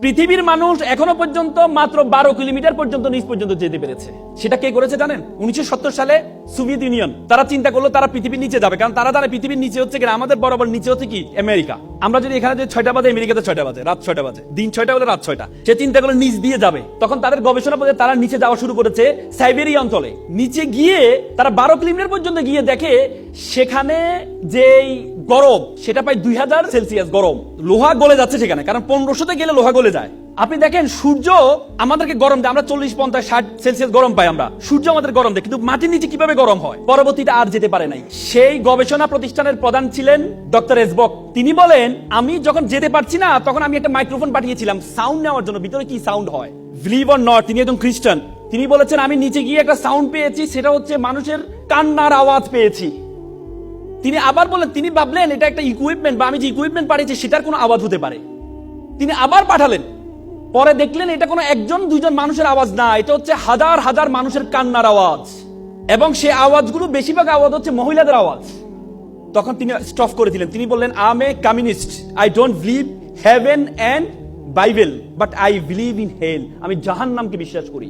পৃথিবীর মানুষ এখনো পর্যন্ত মাত্র 12 কিলোমিটার পর্যন্ত নিচ পর্যন্ত যেতে পেরেছে। সেটা কে করেছে জানেন? 1970 সালে সোভিয়েত ইউনিয়ন। তারা চিন্তা করলো তারা পৃথিবীর নিচে যাবে, কারণ তারা পৃথিবীর নিচে হচ্ছে কিনা, আমাদের বরাবর নিচে হচ্ছে কি আমেরিকা। আমরা যদি এখানে 6টা বাজে, আমেরিকাতে 6টা বাজে, রাত 6টা বাজে, দিন 6টা হলে রাত 6টা। সে চিন্তা করলো নিচ দিয়ে যাবে। তখন তাদের গবেষণা পথে তারা নিচে যাওয়া শুরু করেছে সাইবেরিয়া অঞ্চলে। নিচে গিয়ে তারা 12 কিলোমিটার পর্যন্ত গিয়ে দেখে সেখানে যেই গরম সেটা প্রায় 2000 সেলসিয়াস গরম। লোহা গলে যাচ্ছে সেখানে, কারণ 1500তে গেলে লোহা গলে যায়। আপনি দেখেন সূর্য আমাদেরকে গরম দেয়, আমরা 40, 50, 60 সেলসিয়াস গরম পাই আমরা, সূর্য আমাদের গরম দেয়, কিন্তু মাটির নিচে কিভাবে গরম হয় পরবর্তীতে আর যেতে পারে নাই। সেই গবেষণা প্রতিষ্ঠানের প্রধান ছিলেন ডক্টর এসবক। তিনি বলেন, আমি যখন যেতে পারছি না তখন আমি একটা মাইক্রোফোন পাঠিয়েছিলাম সাউন্ড নেওয়ার জন্য, ভিতরে কি সাউন্ড হয়। বিলিভ অর নট, তিনি একজন খ্রিস্টান। তিনি বলেছেন আমি নিচে গিয়ে একটা সাউন্ড পেয়েছি, সেটা হচ্ছে মানুষের কান্নার আওয়াজ পেয়েছি। তিনি আবার বলেন, তিনি ভাবলেন এটা একটা ইকুইপমেন্ট বা আমি যে ইকুইপমেন্ট পাঠিয়েছি সেটার কোনো আওয়াজ হতে পারে। তিনি আবার পাঠালেন, পরে দেখলেন এটা কোনো একজন দুইজন মানুষের আওয়াজ না, এটা হচ্ছে হাজার হাজার মানুষের কান্নার আওয়াজ, এবং সেই আওয়াজগুলো বেশিরভাগ আওয়াজ হচ্ছে মহিলাদের আওয়াজ। তখন তিনি স্টপ করে দিলেন। তিনি বললেন, I am a communist, I don't believe heaven and Bible, but I believe in hell. আমি জাহান্নামকে বিশ্বাস করি।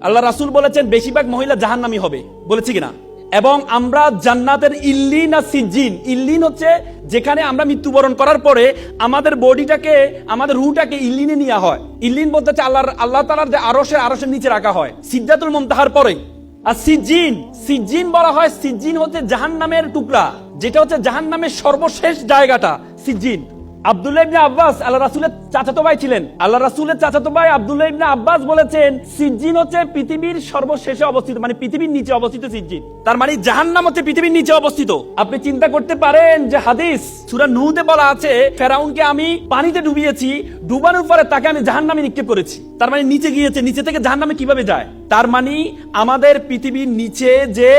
আল্লাহ রাসূল বলেছেন বেশিরভাগ মহিলা জাহান্নামী হবে, বলেছি কিনা? এবং আমরা জান্নাতের ইল্লিন আর সিজ্জিন, ইল্লিন হচ্ছে যেখানে আমরা মৃত্যুবরণ করার পরে আমাদের বডিটাকে, আমাদের রূহটাকে ইল্লিনে নেওয়া হয়। ইল্লিন বলতে হচ্ছে আল্লাহ তাআলার যে আরশের নিচে রাখা হয় সিদরাতুল মুনতাহার পরে। আর সিজ্জিন বলা হয়, সিজ্জিন হচ্ছে জাহান্নামের টুকরা, যেটা হচ্ছে জাহান্নামের সর্বশেষ জায়গাটা সিজ্জিন। আব্দুল্লাহ ইবনে আব্বাস আল্লাহ রাসূলের চাচাতো ভাই ছিলেন। আল্লাহ রাসূলের চাচাতো ভাই আব্দুল্লাহ ইবনে আব্বাস বলেছেন সিজ্জিন হচ্ছে পৃথিবীর সর্বশেষে অবস্থিত, মানে পৃথিবীর নিচে অবস্থিত সিজ্জিন। তার মানে জাহান্নাম হচ্ছে পৃথিবীর নিচে অবস্থিত। আপনি চিন্তা করতে পারেন যে হাদিস সূরা নূহতে বলা আছে ফেরাউনকে আমি পানিতে ডুবিয়েছি, ডুবানোর পরে তাকে আমি জাহান্নামে নিক্ষেপ করেছি। তার মানে নিচে গিয়েছে, নিচে থেকে জাহান্নামে কিভাবে যায়? তার মানে আমাদের পৃথিবীর নিচে যে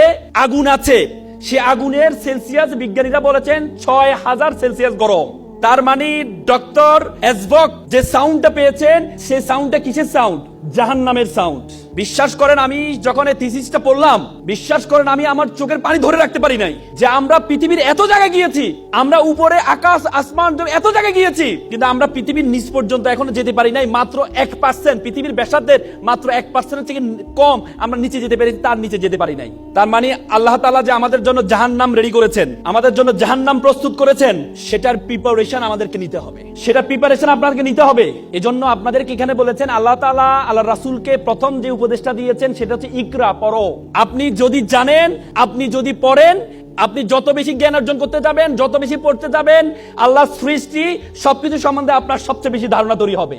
আগুন আছে সে আগুনের সেলসিয়াস বিজ্ঞানীরা বলেছেন 6000 সেলসিয়াস গরম। তার মানে ডক্টর এসবক যে সাউন্ডটা পেয়েছেন সেই সাউন্ডটা কিসের সাউন্ড? জাহান্নামের সাউন্ড। বিশ্বাস করেন, আমি যখন এই থিসিসটা পড়লাম, বিশ্বাস করেন আমি আমার চোখের পানি ধরে রাখতে পারি নাই যে আমরা পৃথিবীর এত জায়গায় গিয়েছি, আমরা উপরে আকাশ আসমান এত জায়গায় গিয়েছি, কিন্তু আমরা পৃথিবীর নিচ পর্যন্ত এখনো যেতে পারি নাই। মাত্র 1%, পৃথিবীর ব্যাসার্ধের মাত্র 1% থেকে কম আমরা নিচে যেতে পেরেছি, তার নিচে যেতে পারি নাই। তার মানে আল্লাহ তাআলা যে আমাদের জন্য জাহান্নাম রেডি করেছেন, আমাদের জন্য জাহান্নাম প্রস্তুত করেছেন, সেটার প্রিপারেশন আমাদেরকে নিতে হবে, সেটা প্রিপারেশন আপনাদেরকে নিতে হবে। এজন্য আপনাদেরকে এখানে বলেছেন আল্লাহ তাআলা আল্লাহ রাসূলকে প্রথম যে উপদেশটা দিয়েছেন সেটা হচ্ছে ইকরা, পড়ো। আপনি যদি জানেন, আপনি যদি পড়েন, আপনি যত বেশি জ্ঞান অর্জন করতে যাবেন, যত বেশি পড়তে যাবেন, আল্লাহর সৃষ্টি সবকিছু সম্বন্ধে আপনার সবচেয়ে বেশি ধারণা তৈরি হবে।